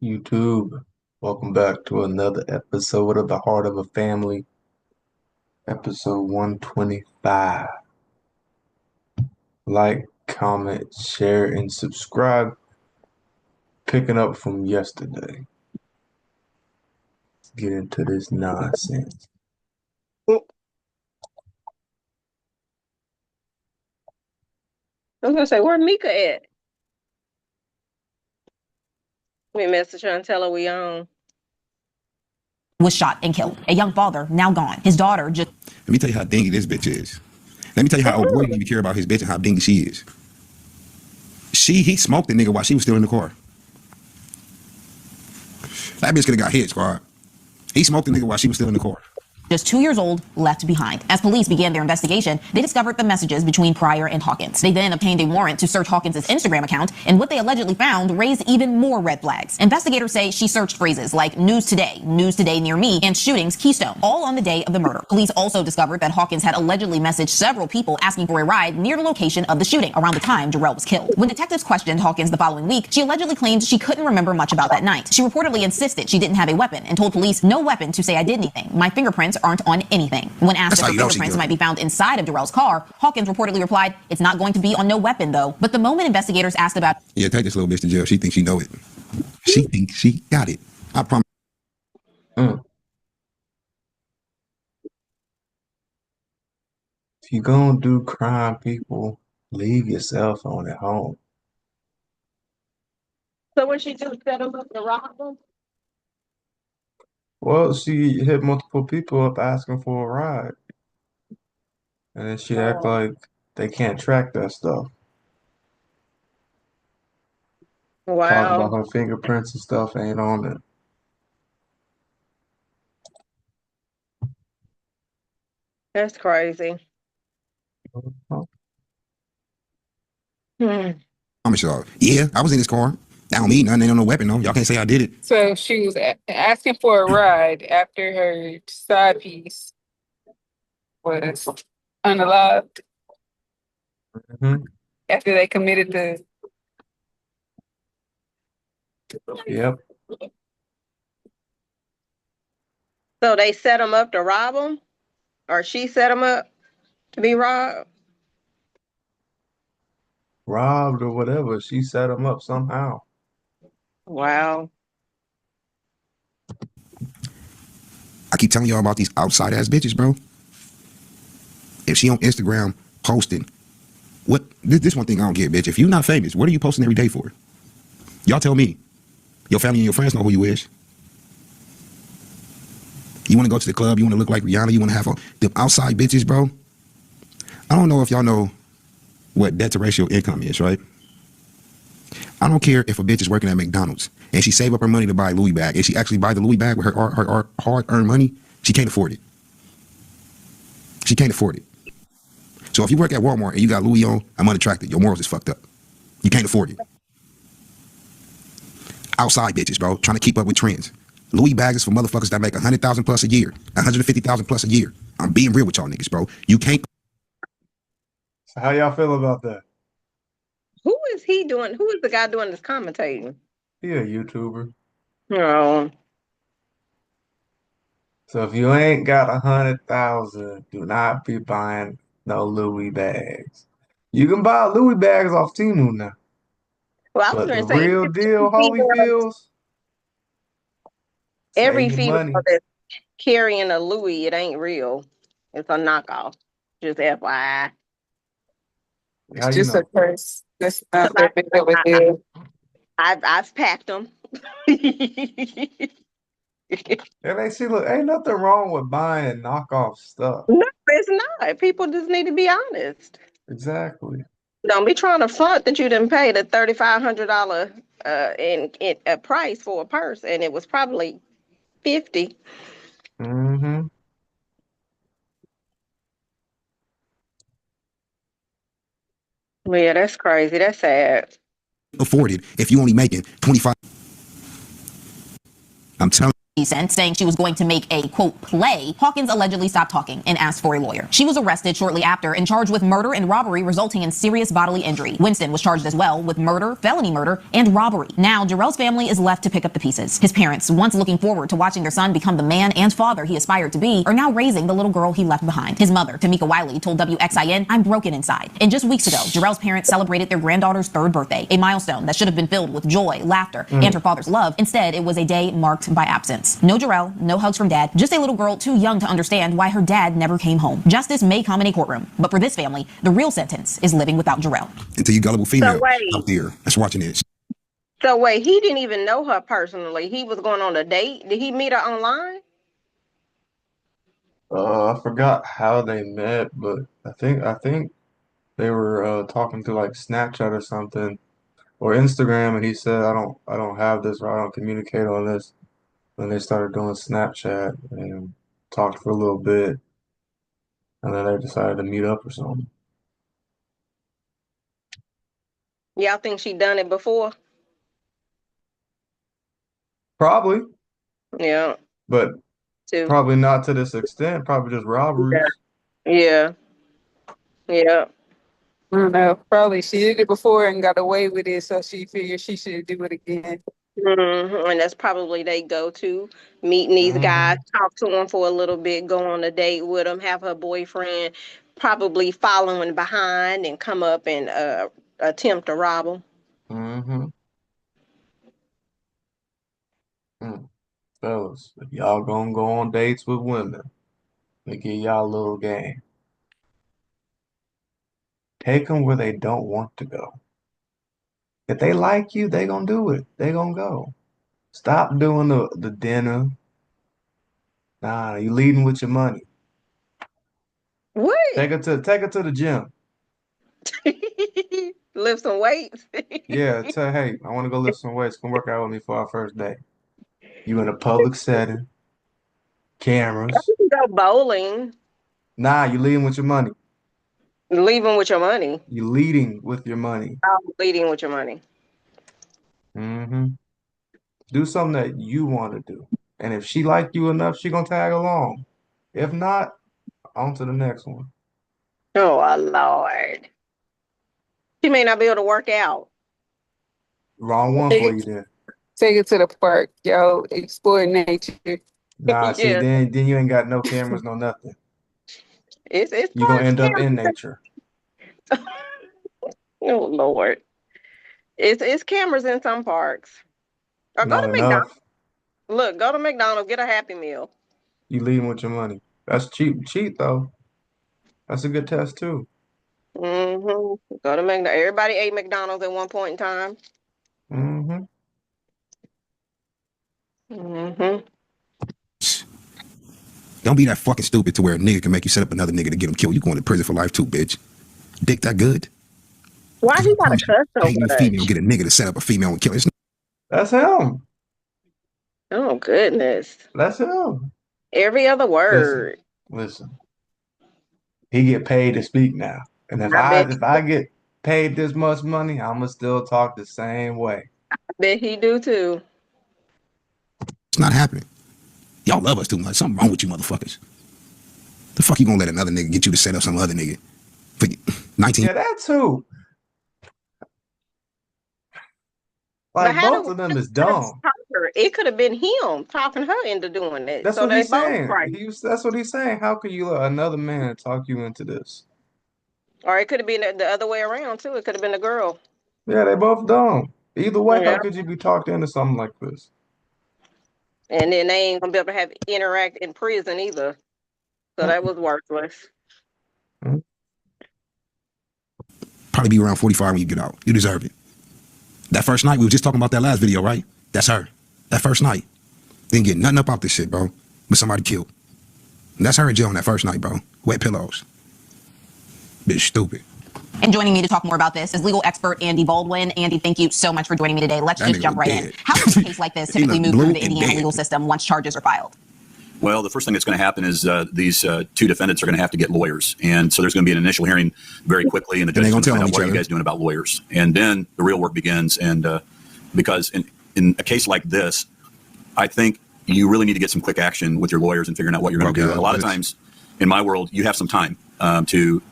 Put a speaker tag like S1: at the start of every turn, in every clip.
S1: YouTube, welcome back to another episode of The Heart of a Family, episode 125. Like, comment, share, and subscribe. Picking up from yesterday. Let's get into this nonsense.
S2: I was gonna say, where Mika at? We message her and tell her we on.
S3: Was shot and killed. A young father, now gone. His daughter just...
S4: Let me tell you how dingy this bitch is. Let me tell you how old boy didn't even care about his bitch and how dingy she is. He smoked the nigga while she was still in the car. That bitch could have got hit, squad. He smoked the nigga while she was still in the car.
S3: Just 2 years old, left behind. As police began their investigation, they discovered the messages between Pryor and Hawkins. They then obtained a warrant to search Hawkins' Instagram account, and what they allegedly found raised even more red flags. Investigators say she searched phrases like news today near me, and shootings Keystone, all on the day of the murder. Police also discovered that Hawkins had allegedly messaged several people asking for a ride near the location of the shooting around the time Jarrell was killed. When detectives questioned Hawkins the following week, she allegedly claimed she couldn't remember much about that night. She reportedly insisted she didn't have a weapon and told police, "No weapon to say I did anything. My fingerprints aren't on anything." When asked if her fingerprints might be found inside of Jarrell's car, Hawkins reportedly replied, "It's not going to be on no weapon, though." But the moment investigators asked about...
S4: Yeah, take this little bitch to jail. She thinks she know it. She thinks she got it. I promise.
S1: Mm. If you gonna do crime, people, leave your cell phone at home.
S2: So what she do? Set them up to rob them?
S1: Well, she hit multiple people up asking for a ride. And then she act like they can't track that stuff. Talk about
S2: Wow,
S1: her fingerprints and stuff ain't on it.
S2: that's crazy. Hmm.
S4: Promise y'all. Yeah, I was in this car. That don't mean nothing. Ain't no weapon, though. Y'all can't say I did it.
S5: So she was asking for a ride after her side piece was unalived
S1: Hmm.
S5: after they committed the.
S1: Yep.
S2: So they set them up to rob them, or she set them up to be robbed?
S1: Robbed or whatever. She set him up somehow.
S2: Wow.
S4: I keep telling y'all about these outside ass bitches, bro. If she on Instagram posting, what this one thing I don't get, bitch. If you not famous, what are you posting every day for? Y'all tell me. Your family and your friends know who you is. You want to go to the club, you want to look like Rihanna, you want to have them outside bitches, bro. I don't know if y'all know what debt to ratio income is, right? I don't care if a bitch is working at McDonald's and she save up her money to buy a Louis bag and she actually buy the Louis bag with her hard-earned money, she can't afford it. She can't afford it. So if you work at Walmart and you got Louis on, I'm unattracted. Your morals is fucked up. You can't afford it. Outside bitches, bro, trying to keep up with trends. Louis bags is for motherfuckers that make 100,000 plus a year, 150,000 plus a year. I'm being real with y'all niggas, bro. You can't.
S1: So how y'all feel about that?
S2: Who is he doing? Who is the guy doing this commentating?
S1: He a YouTuber.
S2: Oh,
S1: So if you ain't got 100,000, do not be buying no Louis bags. You can buy Louis bags off Temu now.
S2: well, I was
S1: But the
S2: going to say
S1: real deal, Holyfields,
S2: every
S1: save your
S2: female
S1: money.
S2: that's carrying a Louis, it ain't real. It's a knockoff. Just FYI.
S5: It's
S1: How you
S5: just a
S1: know?
S5: curse. That's not
S2: 'Cause I,
S5: that big of a
S2: I,
S5: deal.
S2: I've packed them.
S1: And they see, look, ain't nothing wrong with buying knockoff stuff.
S2: No, it's not. People just need to be honest.
S1: Exactly.
S2: Don't be trying to front that you didn't pay the $3,500 in a price for a purse, and it was probably 50.
S1: Mm-hmm.
S2: Well, yeah, that's crazy. That's sad.
S4: Afford it if you only making 25. I'm telling
S3: sent, saying she was going to make a, quote, play, Hawkins allegedly stopped talking and asked for a lawyer. She was arrested shortly after and charged with murder and robbery resulting in serious bodily injury. Winston was charged as well with murder, felony murder, and robbery. Now, Jarrell's family is left to pick up the pieces. His parents, once looking forward to watching their son become the man and father he aspired to be, are now raising the little girl he left behind. His mother, Tamika Wiley, told WXIN, "I'm broken inside." And just weeks ago, Jarrell's parents celebrated their granddaughter's 3rd birthday, a milestone that should have been filled with joy, laughter, and her father's love. Instead, it was a day marked by absence. No Jarrell, no hugs from dad, just a little girl too young to understand why her dad never came home. Justice may come in a courtroom, but for this family, the real sentence is living without Jarrell.
S4: Until you gullible female
S2: wait.
S4: out there that's watching this.
S2: So wait, he didn't even know her personally. He was going on a date. Did he meet her online?
S1: I forgot how they met, but I think they were talking through like Snapchat or something or Instagram, and he said, I don't have this, or I don't communicate on this. Then they started doing Snapchat and talked for a little bit, and then they decided to meet up or something.
S2: Y'all think she done it before?
S1: Probably,
S2: Yeah,
S1: but
S2: too.
S1: probably not to this extent. Probably just robberies.
S2: Yeah. Yeah.
S5: I don't know. Probably she did it before and got away with it, so she figured she should do it again.
S2: And that's probably they go to meeting these guys, talk to them for a little bit, go on a date with them, have her boyfriend probably following behind and come up and attempt to rob them.
S1: Mm-hmm. Fellas, if y'all gonna go on dates with women, they give y'all a little game. Take them where they don't want to go. If they like you, they gonna do it. They gonna go. Stop doing the dinner. Nah, you leading with your money.
S2: What?
S1: Take her to the gym.
S2: Lift some weights.
S1: Yeah, tell her, hey, I want to go lift some weights. Come work out with me for our first day. You in a public setting, cameras.
S2: Go bowling.
S1: Nah, you leading with your money.
S2: Leaving with your money.
S1: You leading with your money.
S2: Leading with your money.
S1: Mm-hmm. Do something that you want to do. And if she like you enough, she gonna tag along. If not, on to the next one.
S2: Oh, Lord. She may not be able to work out.
S1: Wrong one for you then.
S5: Take it to the park, yo. Explore nature.
S1: Nah, see,
S2: Yeah.
S1: then you ain't got no cameras, no nothing.
S2: It's
S1: You're gonna
S2: parks,
S1: end up
S2: cameras.
S1: in nature.
S2: Oh, Lord. It's cameras in some parks. Or go
S1: Not
S2: to McDonald's.
S1: enough.
S2: Look, go to McDonald's, get a Happy Meal.
S1: You leading with your money. That's cheap though. That's a good test too.
S2: Go to McDonald's. Everybody ate McDonald's at one point in time.
S1: Mm-hmm.
S4: Don't be that fucking stupid to where a nigga can make you set up another nigga to get him killed. You going to prison for life too, bitch. Dick that good?
S2: Why he got a cuss so
S4: Ain't no
S2: much?
S4: female get a nigga to set up a female and kill her.
S1: That's him.
S2: Oh, goodness.
S1: That's him.
S2: Every other word.
S1: Listen. He get paid to speak now. And if
S2: I bet-
S1: if I get paid this much money, I'ma still talk the same way.
S2: I bet he do too.
S4: It's not happening. Y'all love us too much. Something wrong with you motherfuckers. The fuck you gonna let another nigga get you to set up some other nigga? For 19.
S1: Yeah, that too.
S2: But
S1: Like
S2: how
S1: both
S2: do-
S1: of them is dumb.
S2: It could have been him talking her into doing it.
S1: That's
S2: so
S1: what
S2: they
S1: he's
S2: both
S1: saying.
S2: right.
S1: That's what he's saying. How could you let another man talk you into this?
S2: Or it could have been the other way around too. It could have been the girl.
S1: Yeah, they both dumb. Either way,
S2: Yeah.
S1: how could you be talked into something like this?
S2: And then they ain't gonna be able to have interact in prison either. So that was worthless.
S4: Probably be around 45 when you get out. You deserve it. That first night, we were just talking about that last video, right? That's her. That first night. Didn't get nothing up out this shit, bro. But somebody killed. And that's her in jail on that first night, bro. Wet pillows. Bitch stupid.
S3: And joining me to talk more about this is legal expert Andy Baldwin. Andy, thank you so much for joining me today. Let's
S4: That
S3: just
S4: nigga
S3: jump
S4: was
S3: right in.
S4: dead.
S3: How does a case like this
S4: He
S3: typically
S4: looked
S3: move through
S4: blue
S3: the
S4: and
S3: Indiana
S4: dead.
S3: legal system once charges are filed?
S6: Well, the first thing that's going to happen is these two defendants are going to have to get lawyers. And so there's going to be an initial hearing very quickly, and the
S4: And they
S6: judge is
S4: gonna
S6: going to
S4: tell
S6: find
S4: each
S6: out what are you
S4: other.
S6: guys doing about lawyers. And then the real work begins. And because in a case like this, I think you really need to get some quick action with your lawyers and figuring out what you're going to do. A lot of times in my world, you have some time to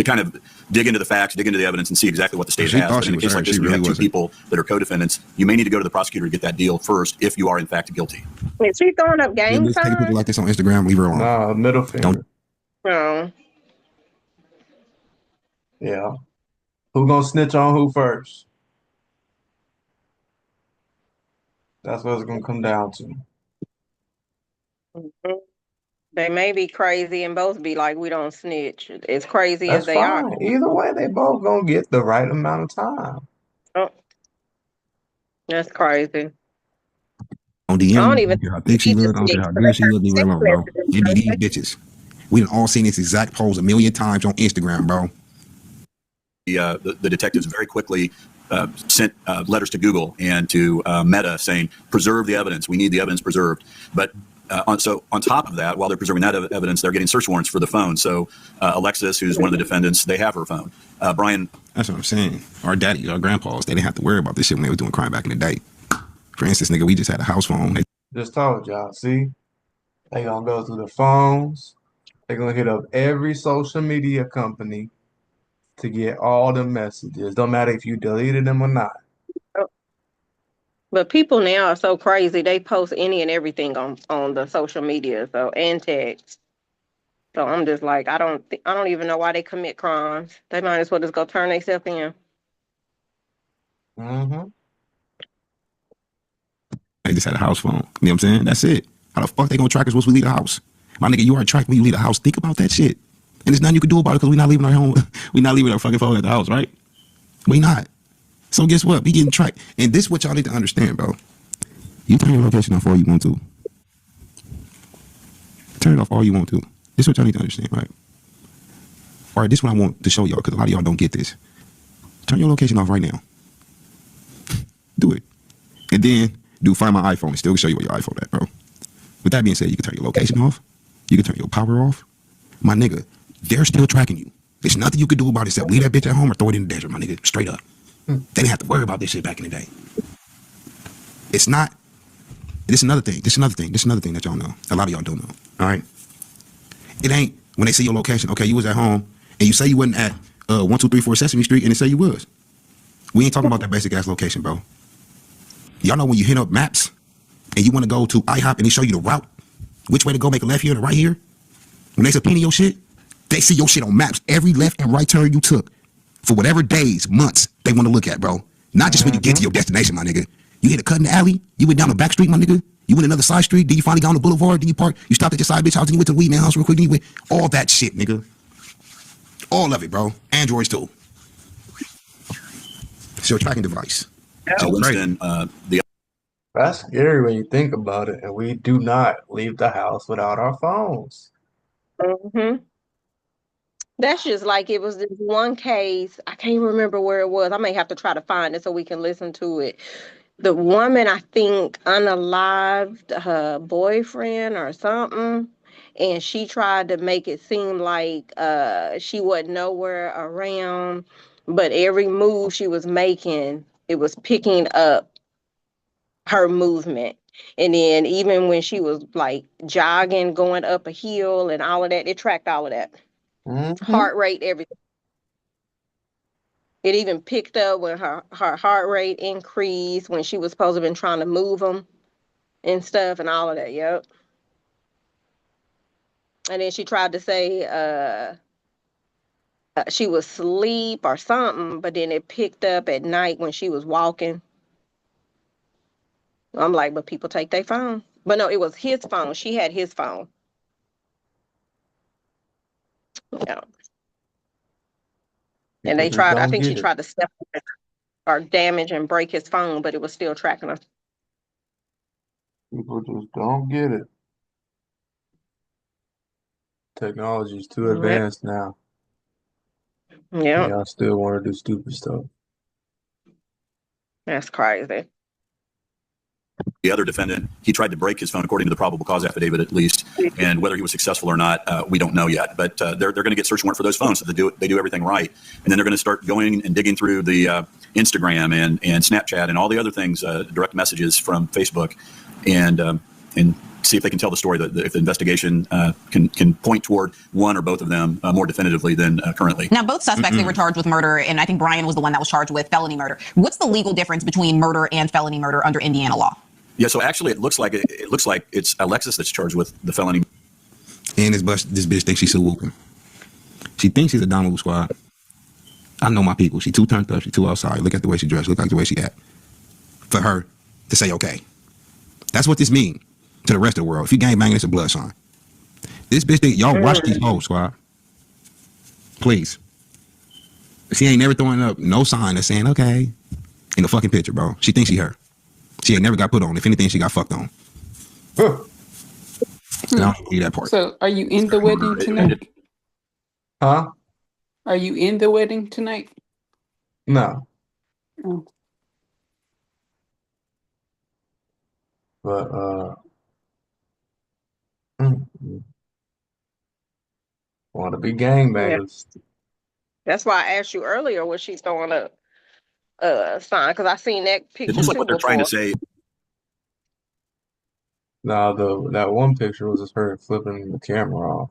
S6: kind of dig into the facts, dig into the evidence, and see exactly what the state has. But in a case like this, we have two people that are co-defendants. You may need to go to the prosecutor to get that deal first if you are in fact guilty.
S2: Is she throwing up gang signs?
S4: People like this on Instagram, leave her alone.
S1: Nah, middle finger.
S2: No.
S1: Yeah. Who gonna snitch on who first? That's what it's gonna come down to.
S2: They may be crazy and both be like, we don't snitch. As crazy
S1: That's
S2: as they
S1: fine.
S2: are.
S1: Either way, they both gonna get the right amount of time.
S2: Oh, that's crazy.
S4: On DM,
S2: I don't even
S4: how thick she look, I don't care how good she look, leave her alone, bro. It be these bitches. We done all seen this exact pose a million times on Instagram, bro.
S6: The detectives very quickly sent letters to Google and to Meta saying, preserve the evidence. We need the evidence preserved. But on top of that, while they're preserving that evidence, they're getting search warrants for the phone. So Alexis, who's one of the defendants, they have her phone. Brian.
S4: That's what I'm saying. Our daddy, our grandpas, they didn't have to worry about this shit when they was doing crime back in the day. For instance, nigga, we just had a house phone.
S1: Just told y'all, see? They gonna go through the phones. They gonna hit up every social media company to get all the messages. Don't matter if you deleted them or not.
S2: But people now are so crazy. They post any and everything on the social media, and text. So I'm just like, I don't even know why they commit crimes. They might as well just go turn themselves in.
S1: Mm-hmm.
S4: They just had a house phone. You know what I'm saying? That's it. How the fuck they gonna track us once we leave the house? My nigga, you are tracked when you leave the house. Think about that shit. And there's nothing you can do about it because we're not leaving our home. We're not leaving our fucking phone at the house, right? We not. So guess what? We getting tracked. And this is what y'all need to understand, bro. You turn your location off all you want to. Turn it off all you want to. This is what y'all need to understand, right? All right, this is what I want to show y'all because a lot of y'all don't get this. Turn your location off right now. Do it. And then do Find My iPhone and still show you where your iPhone at, bro. With that being said, you can turn your location off. You can turn your power off. My nigga, they're still tracking you. There's nothing you can do about it except leave that bitch at home or throw it in the desert, my nigga. Straight up. They didn't have to worry about this shit back in the day. It's not. This is another thing. This is another thing that y'all know. A lot of y'all don't know. All right. It ain't when they see your location. Okay, you was at home and you say you wasn't at 1234 Sesame Street and they say you was. We ain't talking about that basic ass location, bro. Y'all know when you hit up maps and you want to go to IHOP and they show you the route, which way to go, make a left here or right here. When they subpoena your shit, they see your shit on maps. Every left and right turn you took for whatever days, months they want to look at, bro. Not just when you get to your destination, my nigga. You hit a cut in the alley, you went down the back street, my nigga. You went another side street, then you finally got on the boulevard, then you parked, you stopped at your side bitch house, then you went to the weed man house real quick, then you went, all that shit, nigga. All of it, bro. Androids too. It's your tracking device.
S6: So Winston,
S1: That's scary when you think about it. And we do not leave the house without our phones.
S2: Mm-hmm. That's just like it was this one case. I can't remember where it was. I may have to try to find it so we can listen to it. The woman, I think, unalived her boyfriend or something, and she tried to make it seem like she wasn't nowhere around, but every move she was making, it was picking up her movement. And then even when she was like jogging, going up a hill and all of that, it tracked all of that.
S1: Mm-hmm.
S2: Heart rate, everything. It even picked up when her heart rate increased, when she was supposed to have been trying to move them and stuff and all of that. Yep. And then she tried to say she was asleep or something, but then it picked up at night when she was walking. I'm like, but people take their phone. But no, it was his phone. She had his phone. Yeah. And they tried, I think she tried to step or damage and break his phone, but it was still tracking her.
S1: People just don't get it. Technology is too advanced now.
S2: Yeah.
S1: Y'all still want to do stupid stuff.
S2: That's crazy.
S6: the other defendant, he tried to break his phone, according to the probable cause affidavit, at least. And whether he was successful or not, we don't know yet. But they're going to get search warrant for those phones. So they do everything right. And then they're going to start going and digging through the Instagram and Snapchat and all the other things, direct messages from Facebook. And and see if they can tell the story that if the investigation can point toward one or both of them more definitively than currently.
S3: Now, both suspects, they were charged with murder, and I think Brian was the one that was charged with felony murder. What's the legal difference between murder and felony murder under Indiana law?
S6: Yeah, so actually, it looks like it's Alexis that's charged with the felony.
S4: And this bitch thinks she's so whooping. She thinks she's a Donald Squad. I know my people. She too turned up. She too outside. Look at the way she dressed. Look at the way she act. For her to say okay. That's what this means to the rest of the world. If you gang banging, it's a blood sign. This bitch think y'all watch these hoes, Squad. Please. She ain't never throwing up no sign that's saying okay in the fucking picture, bro. She thinks she her. She ain't never got put on. If anything, she got fucked on.
S1: Huh.
S4: And I don't believe that part.
S5: So, are you in the wedding tonight?
S1: Huh?
S5: Are you in the wedding tonight?
S1: No.
S5: Oh.
S1: But want to be gangbangers.
S2: That's why I asked you earlier, was she throwing up sign? Because I seen that picture
S6: It looks like
S2: too
S6: what they're trying to
S2: before.
S6: say.
S1: Now that one picture was just her flipping the camera off.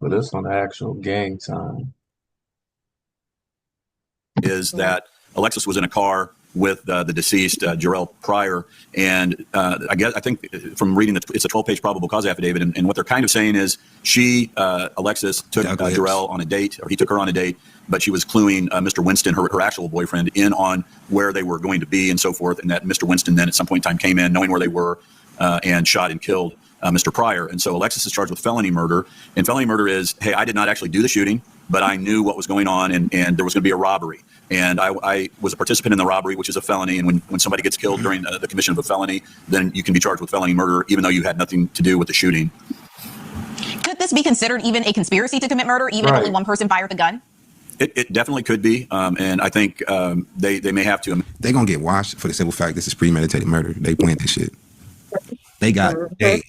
S1: But this on the actual gang sign.
S6: Is that Alexis was in a car with the deceased Jarrell Pryor, and I think from reading it's a 12-page probable cause affidavit, and what they're kind of saying is Alexis took Jarrell on a date, or he took her on a date, but she was cluing Mr. Winston, her actual boyfriend, in on where they were going to be and so forth, and that Mr. Winston then at some point in time came in, knowing where they were, and shot and killed Mr. Pryor. And so Alexis is charged with felony murder, and felony murder is, hey, I did not actually do the shooting, but I knew what was going on, and there was going to be a robbery. And I was a participant in the robbery, which is a felony. And when somebody gets killed during the commission of a felony, then you can be charged with felony murder, even though you had nothing to do with the shooting.
S3: Could this be considered even a conspiracy to commit murder, even if only one person fired the gun?
S6: It definitely could be. And I think they may have to.
S4: They're going to get washed for the simple fact this is premeditated murder. They planned this shit. They got days.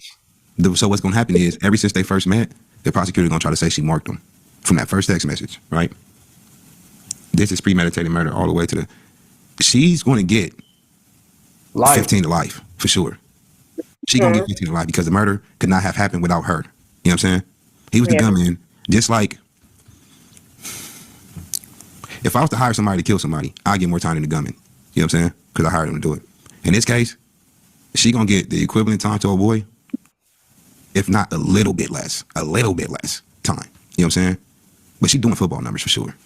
S4: So what's going to happen is, ever since they first met, the prosecutor going to try to say she marked them from that first text message, right? This is premeditated murder all the way to the... She's going to get life. 15 to life, for sure. She's going to get 15 to life because the murder could not have happened without her. You know what I'm saying? He was the gunman. Just like... If I was to hire somebody to kill somebody, I'd get more time than the gunman. You know what I'm saying? Because I hired him to do it. In this case, she going to get the equivalent time to a boy, if not a little bit less time. You know what I'm saying? But she's doing football numbers for sure.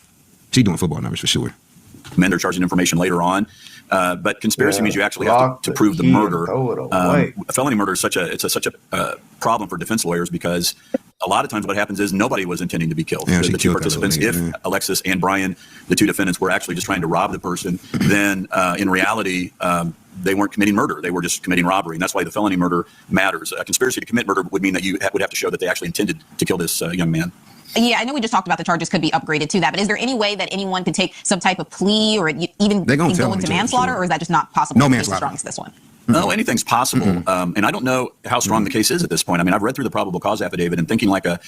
S6: Men are charging information later on, but conspiracy means you actually have to prove the murder. Felony murder is such a problem for defense lawyers because a lot of times what happens is nobody was intending to be killed.
S4: Yeah,
S6: the two participants, if Alexis and Brian, the two defendants, were actually just trying to rob the person, then in reality, they weren't committing murder. They were just committing robbery. And that's why the felony murder matters. A conspiracy to commit murder would mean that you would have to show that they actually intended to kill this young man.
S3: Yeah, I know we just talked about the charges could be upgraded to that, but is there any way that anyone could take some type of plea or even go into manslaughter, or is that just not possible?
S4: No manslaughter.
S3: As strong as this one.
S6: No, anything's possible. And I don't know how strong the case is at this point. I mean, I've read through the probable cause affidavit, and thinking like a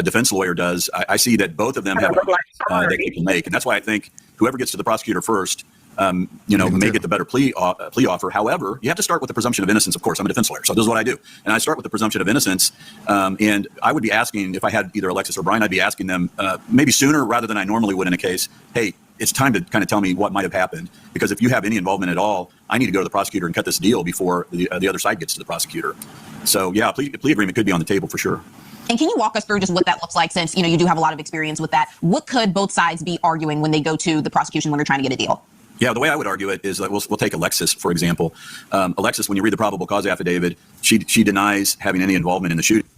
S6: defense lawyer does, I see that both of them have that they can make. And that's why I think whoever gets to the prosecutor first, may get the better plea offer. However, you have to start with the presumption of innocence. Of course, I'm a defense lawyer, so this is what I do. And I start with the presumption of innocence. And I would be asking, if I had either Alexis or Brian, I'd be asking them maybe sooner rather than I normally would in a case, hey, it's time to kind of tell me what might have happened. Because if you have any involvement at all, I need to go to the prosecutor and cut this deal before the other side gets to the prosecutor. So, yeah, a plea agreement could be on the table for sure.
S3: And can you walk us through just what that looks like, since you do have a lot of experience with that? What could both sides be arguing when they go to the prosecution when they're trying to get a deal?
S6: Yeah, the way I would argue it is that we'll take Alexis, for example. Alexis, when you read the probable cause affidavit, she denies having any involvement in the shooting.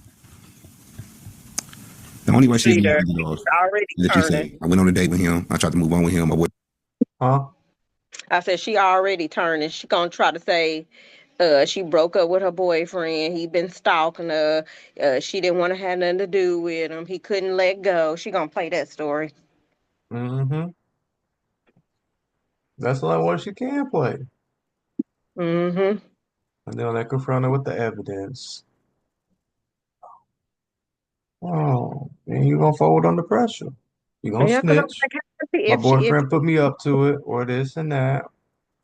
S4: The only way she
S2: already turning.
S4: I went on a date with him. I tried to move on with him.
S2: I said she already turning. She gonna try to say she broke up with her boyfriend. He been stalking her. She didn't want to have nothing to do with him. He couldn't let go. She gonna play that story.
S1: Mm-hmm. That's not what she can play.
S2: Mm-hmm.
S1: And then they confront her with the evidence. Oh, and you gonna fold under pressure. You gonna snitch. My boyfriend put me up to it, or this and that.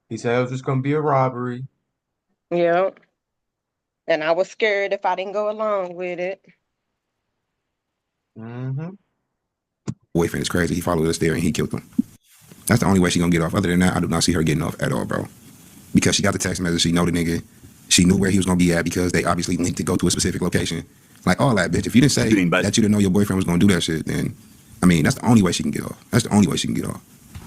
S1: He said it was just gonna be a robbery.
S2: Yeah. And I was scared if I didn't go along with it.
S1: Mm-hmm.
S4: Boyfriend is crazy. He followed us there and he killed him. That's the only way she gonna get off. Other than that, I do not see her getting off at all, bro. Because she got the text message, she know the nigga, she knew where he was gonna be at because they obviously linked to go to a specific location. Like all that, bitch. If you didn't say that you didn't know your boyfriend was gonna do that shit, then I mean that's the only way she can get off. That's the only way she can get off.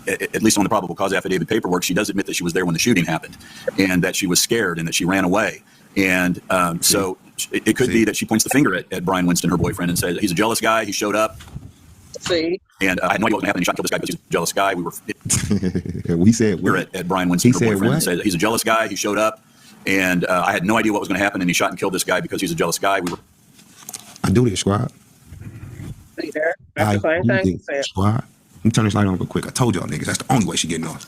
S6: At least on the probable cause affidavit paperwork, she does admit that she was there when the shooting happened, and that she was scared and that she ran away. And so it could be that she points the finger at Brian Winston, her boyfriend, and says he's a jealous guy. He showed up.
S2: See.
S6: And I had no idea what was going to happen. He shot and killed this guy because he's a jealous guy. We were
S4: we said
S6: here at Brian Winston,
S4: he
S6: her
S4: said
S6: boyfriend,
S4: what?
S6: and said he's a jealous guy. He showed up, and I had no idea what was going to happen. And he shot and killed this guy because he's a jealous guy. We were.
S4: I do this, squad.
S2: See there?
S4: I
S2: That's the same
S4: do
S2: thing.
S4: this, squad. Let me turn this light on real quick. I told y'all niggas that's the only way she getting off.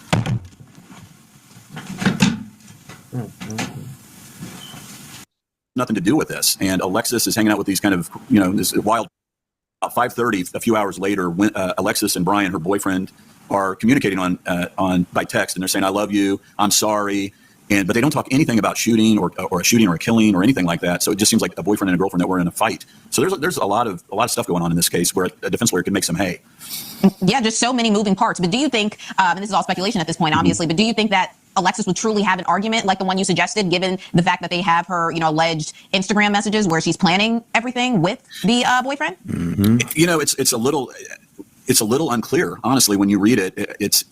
S6: Nothing to do with this. And Alexis is hanging out with these kind of, this wild. About 5:30, a few hours later, when Alexis and Brian, her boyfriend, are communicating on by text, and they're saying, "I love you. I'm sorry." But they don't talk anything about shooting or a shooting or a killing or anything like that. So it just seems like a boyfriend and a girlfriend that were in a fight. So there's a lot of stuff going on in this case where a defense lawyer can make some hay.
S3: Yeah, just so many moving parts. But do you think, and this is all speculation at this point, obviously, but do you think that Alexis would truly have an argument like the one you suggested, given the fact that they have her, alleged Instagram messages where she's planning everything with the boyfriend?
S4: Mm-hmm.
S6: It's a little unclear, honestly, when you read it.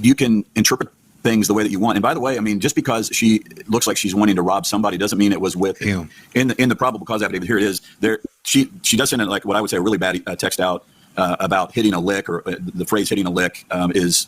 S6: You can interpret things the way that you want. And by the way, I mean, just because she looks like she's wanting to rob somebody doesn't mean it was with
S4: him.
S6: In the probable cause affidavit, here it is. She does send like what I would say a really bad text out about hitting a lick, or the phrase hitting a lick is,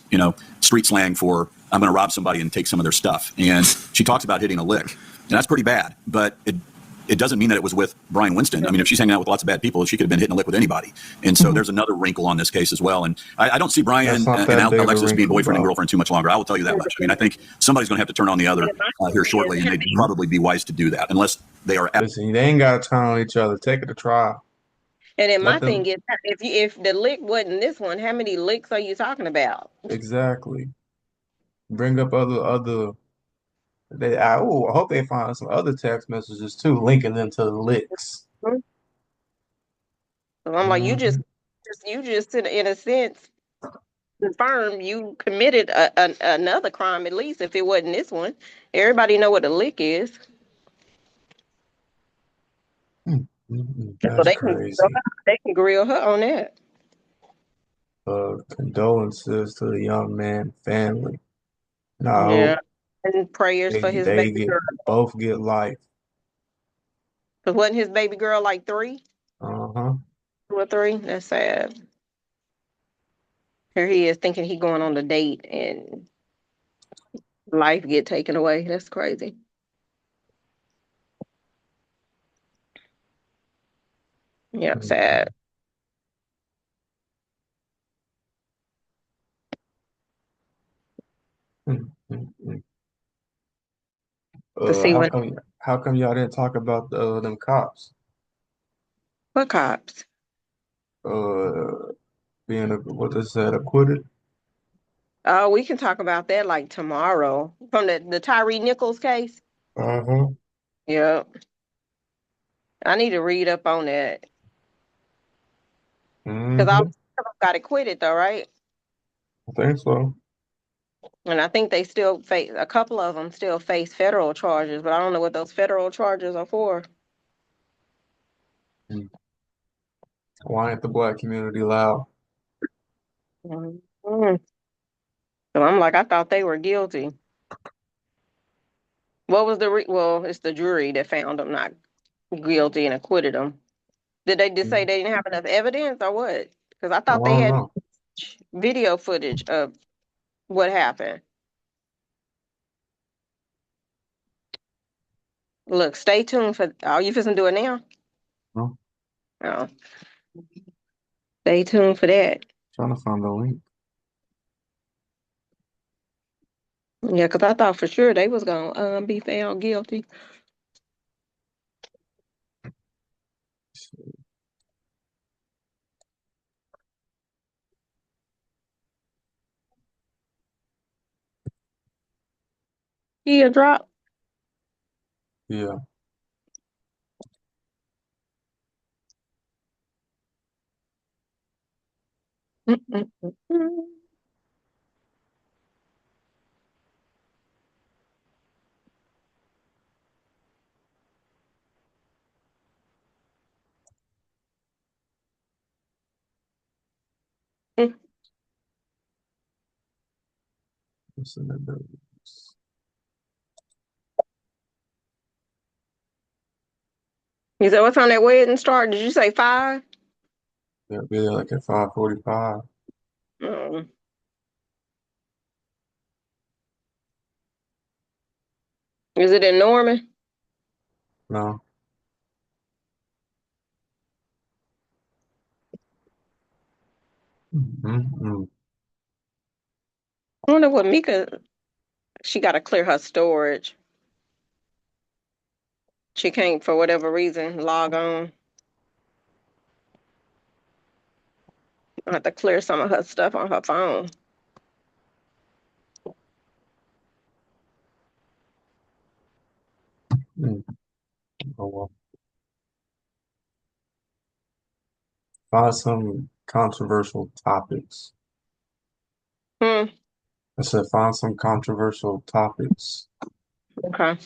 S6: street slang for I'm going to rob somebody and take some of their stuff. And she talks about hitting a lick, and that's pretty bad. But it doesn't mean that it was with Brian Winston. I mean, if she's hanging out with lots of bad people, she could have been hitting a lick with anybody. And so there's another wrinkle on this case as well. And I don't see Brian and Alexis being boyfriend and girlfriend too much longer. I will tell you that much. I mean, I think somebody's going to have to turn on the other here shortly, and they'd probably be wise to do that, unless they are.
S1: Listen, they ain't got to turn on each other. Take it to trial.
S2: And then my thing is, if the lick wasn't this one, how many licks are you talking about?
S1: Exactly. Bring up other. I hope they find some other text messages too, linking them to the licks.
S2: So I'm like, you just in a sense confirm you committed another crime, at least if it wasn't this one. Everybody know what a lick is.
S1: That's
S2: so
S1: crazy.
S2: They can grill her on that.
S1: Condolences to the young man family.
S2: Yeah, and prayers for his baby girl.
S1: Both get life.
S2: But wasn't his baby girl like 3?
S1: 2
S2: or 3? That's sad. Here he is thinking he going on the date and life get taken away. That's crazy. Yeah, sad.
S1: How come y'all didn't talk about them cops?
S2: What cops?
S1: Being what they said, acquitted.
S2: Oh, we can talk about that like tomorrow from the Tyree Nichols case. Yeah, I need to read up on that because I got acquitted though, right?
S1: I think so.
S2: And I think they still face a couple of them still face federal charges, but I don't know what those federal charges are for.
S1: Why ain't the black community loud?
S2: So I'm like, I thought they were guilty. What was well, it's the jury that found them not guilty and acquitted them. Did they just say they didn't have enough evidence or what? Because I thought they had video footage of what happened. Look, stay tuned for. Are you fixing to do it now?
S1: No.
S2: Oh. Stay tuned for that.
S1: Trying to find the link.
S2: Yeah, because I thought for sure they was gonna be found guilty. Yeah, drop.
S1: Yeah. Listen to those.
S2: He said, "What's on that wedding start? Did you say 5?"
S1: They'll be there like at 5:45.
S2: Mm. Is it in Norman?
S1: No. Mm-hmm.
S2: I wonder what Mika. She got to clear her storage. She can't, for whatever reason, log on. I have to clear some of her stuff on her phone.
S1: Mm. Oh, well. Find some controversial topics.
S2: Hmm.
S1: I said find some controversial topics.
S2: Okay.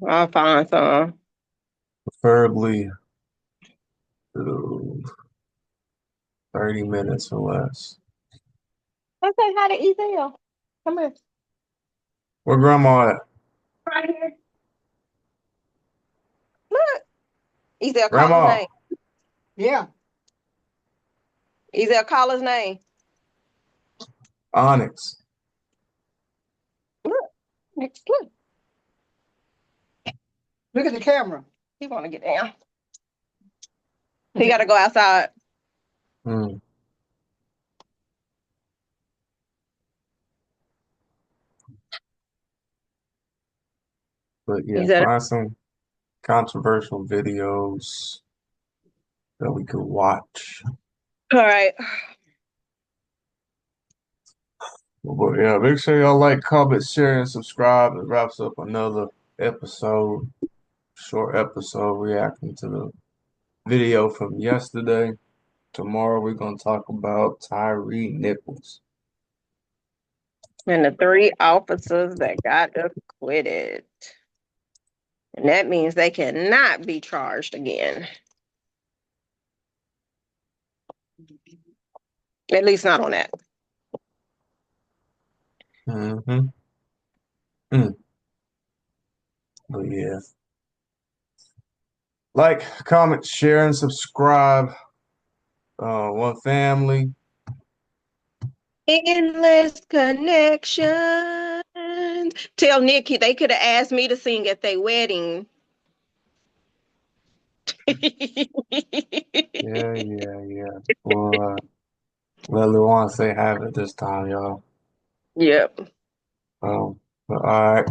S2: I'll find some.
S1: Preferably 30 minutes or less.
S2: Let's say hi to Ezel. Come here.
S1: Where grandma at?
S2: Right here. Look. Ezel, call his
S1: Grandma,
S2: name. Yeah. Ezel, call his name.
S1: Onyx.
S2: Look. Next, look. Look at the camera. He want to get down. He got to go outside.
S1: Mm. But yeah,
S2: He's at.
S1: find some controversial videos that we could watch.
S2: All right.
S1: But yeah, make sure y'all like, comment, share, and subscribe. It wraps up another episode, short episode reacting to the video from yesterday. Tomorrow we're gonna talk about Tyree Nichols.
S2: And the 3 officers that got acquitted. And that means they cannot be charged again. At least not on that.
S1: Mm-hmm. Mm. But yeah. Like, comment, share, and subscribe. One family.
S2: Endless connection. Tell Nikki they could have asked me to sing at their wedding.
S1: Yeah. Well, let Luan say have it this time, y'all.
S2: Yep.
S1: But all right,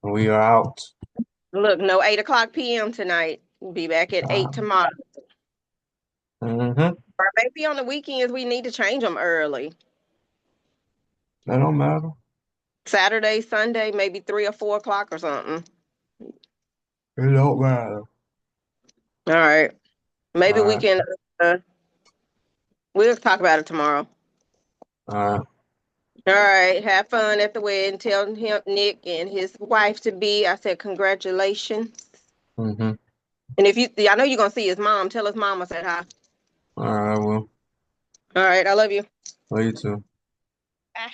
S1: we are out.
S2: Look, no 8:00 p.m. tonight. Be back at 8 tomorrow.
S1: Mm-hmm.
S2: Or maybe on the weekends we need to change them early.
S1: That don't matter.
S2: Saturday, Sunday, maybe 3 or 4 o'clock or something.
S1: It don't matter.
S2: All right. Maybe
S1: All
S2: we
S1: right.
S2: can. We'll talk about it tomorrow.
S1: All right.
S2: All right. Have fun at the wedding. Tell him, Nick, and his wife to be. I said congratulations.
S1: Mm-hmm.
S2: And if I know you're gonna see his mom. Tell his mom I said hi.
S1: All right, I will.
S2: All right. I love you.
S1: Love you too.
S2: Bye.